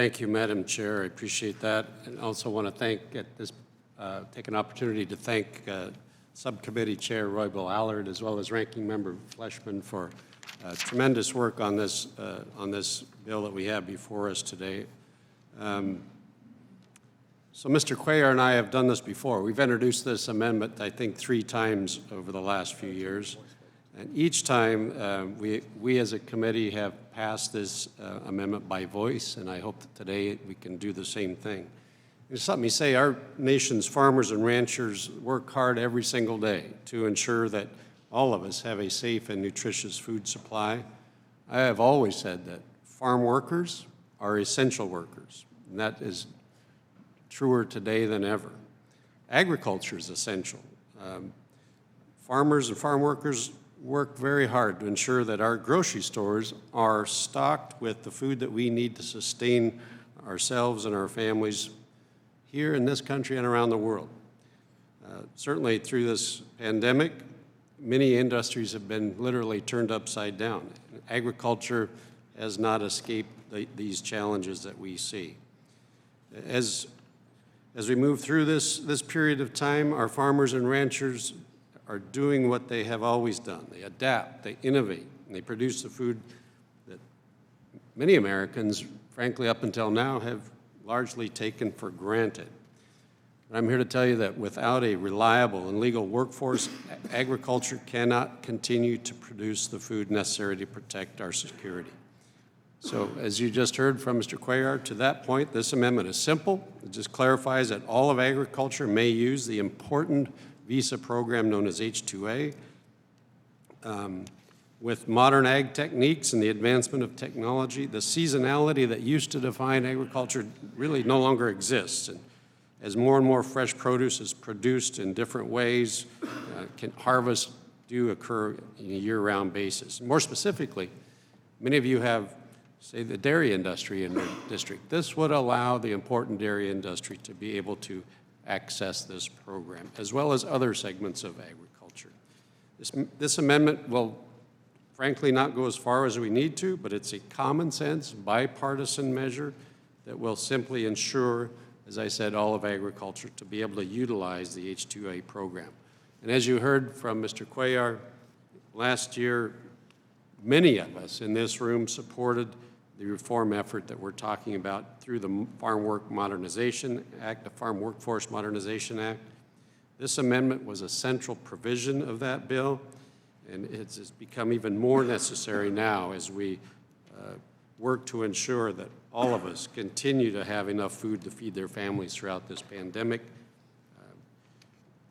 Thank you, Madam Chair. I appreciate that. And also want to take an opportunity to thank Subcommittee Chair Roybal Allard, as well as Ranking Member Fleshman, for tremendous work on this bill that we have before us today. So Mr. Cuellar and I have done this before. We've introduced this amendment, I think, 3 times over the last few years. And each time we as a committee have passed this amendment by voice, and I hope that today we can do the same thing. It's something you say, our nation's farmers and ranchers work hard every single day to ensure that all of us have a safe and nutritious food supply. I have always said that farm workers are essential workers, and that is truer today than ever. Agriculture is essential. Farmers and farm workers work very hard to ensure that our grocery stores are stocked with the food that we need to sustain ourselves and our families here in this country and around the world. Certainly through this pandemic, many industries have been literally turned upside down. Agriculture has not escaped these challenges that we see. As we move through this period of time, our farmers and ranchers are doing what they have always done. They adapt, they innovate, and they produce the food that many Americans, frankly, up until now, have largely taken for granted. But I'm here to tell you that without a reliable and legal workforce, agriculture cannot continue to produce the food necessary to protect our security. So as you just heard from Mr. Cuellar, to that point, this amendment is simple. It just clarifies that all of agriculture may use the important visa program known as H-2A. With modern ag techniques and the advancement of technology, the seasonality that used to define agriculture really no longer exists. And as more and more fresh produce is produced in different ways, harvests do occur in a year-round basis. More specifically, many of you have, say, the dairy industry in your district. This would allow the important dairy industry to be able to access this program, as well as other segments of agriculture. This amendment will frankly not go as far as we need to, but it's a common sense, bipartisan measure that will simply ensure, as I said, all of agriculture to be able to utilize the H-2A program. And as you heard from Mr. Cuellar, last year, many of us in this room supported the reform effort that we're talking about through the Farm Work Modernization Act, the Farm Workforce Modernization Act. This amendment was a central provision of that bill, and it's become even more necessary now as we work to ensure that all of us continue to have enough food to feed their families throughout this pandemic.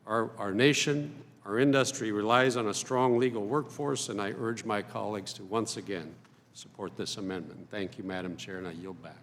Our nation, our industry relies on a strong legal workforce, and I urge my colleagues to once again support this amendment. Thank you, Madam Chair, and I yield back.